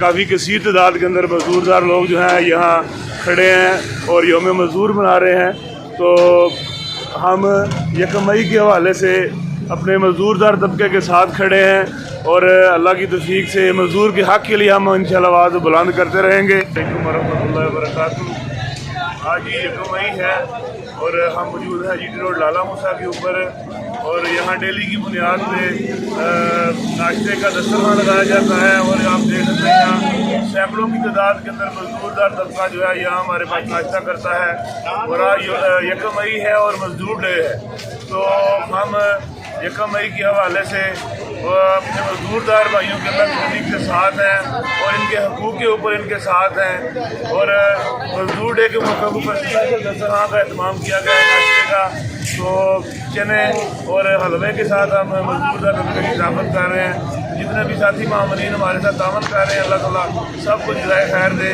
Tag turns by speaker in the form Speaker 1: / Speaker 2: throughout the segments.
Speaker 1: काफ़ी कसीर तादाद के अंदर मजदूरदार लोग जो हैं यहाँ खड़े हैं और यौम मजदूर मना रहे हैं। तो हम 1 मई के हवाले से अपने मजदूरदार तबके के साथ खड़े हैं और अल्लाह की तौफीक से मजदूर के हक़ के लिए हम इंशाअल्लाह आवाज़ बुलंद करते रहेंगे। अलैकुम वरहमतुल्लाहि वबरकातुहू। आज ही 1 मई है और हम मौजूद हैं GT रोड लाला मूसा के ऊपर और यहाँ डेली की बुनियाद पे नाश्ते का दस्तरखान लगाया जाता है और आप देख सकते हैं यहाँ सैकड़ों की तादाद के अंदर मजदूरदार तबका जो है यहाँ हमारे पास नाश्ता करता है। और आज 1 मई है और मजदूर डे है, तो हम 1 मई के हवाले से अपने मजदूरदार भाइयों के अल्लाह तौफीक के साथ हैं और इनके हकूक़ के ऊपर इनके साथ हैं। और मजदूर डे के मौके पर स्पेशल दस्तरखान का एहतमाम किया गया है नाश्ते का। तो चने और हलवे के साथ हम मजदूरदार तबके की दावत कर रहे हैं। जितने भी साथी मामलीन हमारे साथ दावत कर रहे हैं, अल्लाह ताला सबको जज़ाए खैर दे।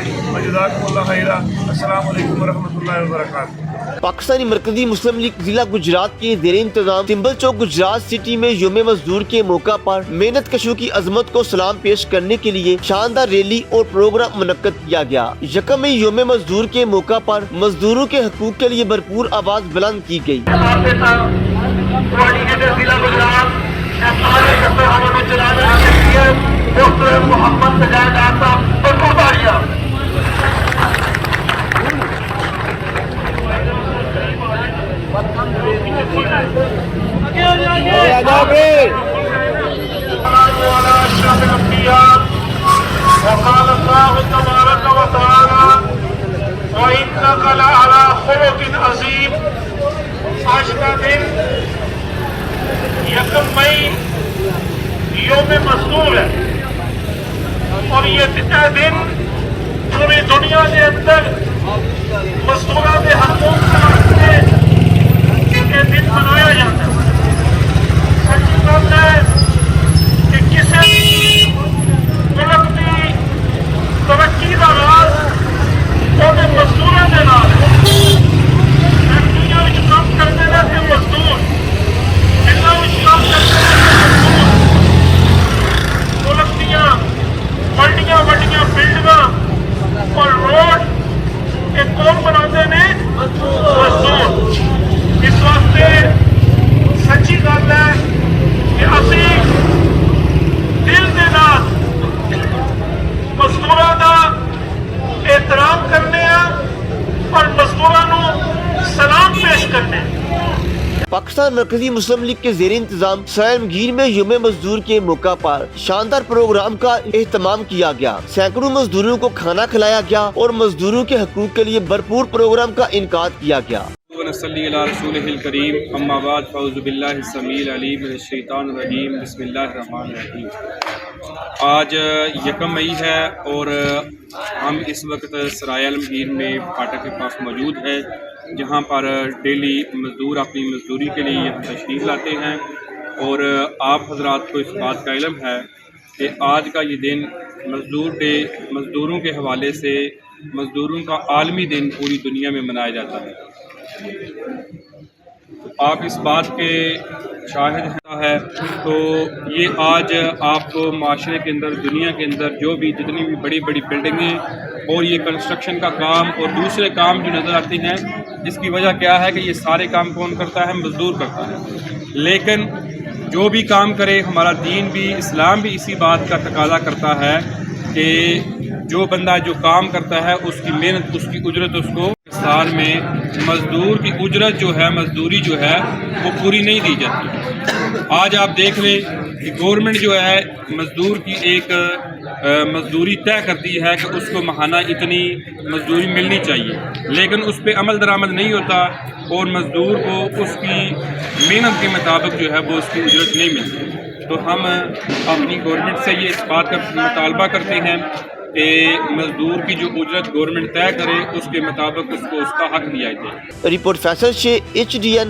Speaker 1: जज़ाकुमुल्लाह खैरा। अस्सलामु अलैकुम वरहमतुल्लाहि वबरकातुहू।
Speaker 2: पाकिस्तानी मरकजी मुस्लिम लीग जिला गुजरात के ज़ेरे इंतज़ाम सिंबल चौक गुजरात सिटी में यौम मजदूर के मौका पर मेहनत कशों की अजमत को सलाम पेश करने के लिए शानदार रैली और प्रोग्राम मुनक्कद किया गया। 1 मई यौम मजदूर के मौका पर मजदूरों के हकूक के लिए भरपूर आवाज बुलंद की गयी।
Speaker 3: आज का दिन 1 मई यौम मजदूर है और ये दिन पूरी दुनिया के अंदर मजदूरों के हकूक़ के दिन मनाया जाता है। सच्ची बात है कि किसी मुल्क की तरक्की का राज उन्हें मजदूरों के नाल है। फैक्ट्रियों में काम करते रहते मजदूर, मिलों में काम करते रहते मजदूर, मुल्क दियां वड्डियां वड्डियां बिल्डिंगां और रोड ये कौन बनाते ने? मजदूर। इस वास्ते सच्ची गल है कि असी दिल दे नाल मजदूरों का एहतराम करने और मजदूरों को सलाम पेश करने।
Speaker 2: पाकिस्तान मरकजी मुस्लिम लीग के ज़ेरे इंतज़ाम सयालमगीर में यौम मजदूर के मौका पर शानदार प्रोग्राम का एहतमाम किया गया। सैकड़ों मजदूरों को खाना खिलाया गया और मजदूरों के हकूक़ के लिए भरपूर प्रोग्राम का इनकाद किया गया।
Speaker 4: नसल्ली अला रसूलिहिल करीम, अम्मा बाद, फ़ऊज़ु बिल्लाहि समील अलीम मिनश शैतानिर रजीम, बिस्मिल्लाहिर रहमानिर रहीम। आज 1 मई है और हम इस वक्त सराय आलमगीर में फाटक के पास मौजूद है, जहाँ पर डेली मज़दूर अपनी मजदूरी के लिए यहाँ तशरीफ़ लाते हैं। और आप हज़रात को इस बात का इल्म है कि आज का ये दिन मज़दूर डे, मज़दूरों के हवाले से मज़दूरों का आलमी दिन पूरी दुनिया में मनाया जाता है। तो आप इस बात के शाहिद है। तो ये आज आपको माशरे के अंदर, दुनिया के अंदर जो भी जितनी भी बड़ी बड़ी बिल्डिंगें और ये कंस्ट्रक्शन का काम और दूसरे काम जो नज़र आते हैं, इसकी वजह क्या है कि ये सारे काम कौन करता है? मज़दूर करता है। लेकिन जो भी काम करे, हमारा दीन भी, इस्लाम भी इसी बात का तकाज़ा करता है कि जो बंदा जो काम करता है उसकी मेहनत, उसकी उजरत उसको साल में मजदूर की उजरत जो है, मजदूरी जो है वो पूरी नहीं दी जाती। आज आप देख लें कि गवर्नमेंट जो है मजदूर की एक मजदूरी तय करती है कि उसको माहाना इतनी मजदूरी मिलनी चाहिए, लेकिन उस पर अमल दरामद नहीं होता और मजदूर को उसकी मेहनत के मुताबिक जो है वो उसकी उजरत नहीं मिलती। तो हम अपनी गवर्नमेंट से ये इस बात का मुतालबा करते हैं कि मजदूर की जो उजरत गवर्नमेंट तय करे उसके मुताबिक उसको उसका हक दिया जाए।
Speaker 2: रिपोर्ट फैसल से HDN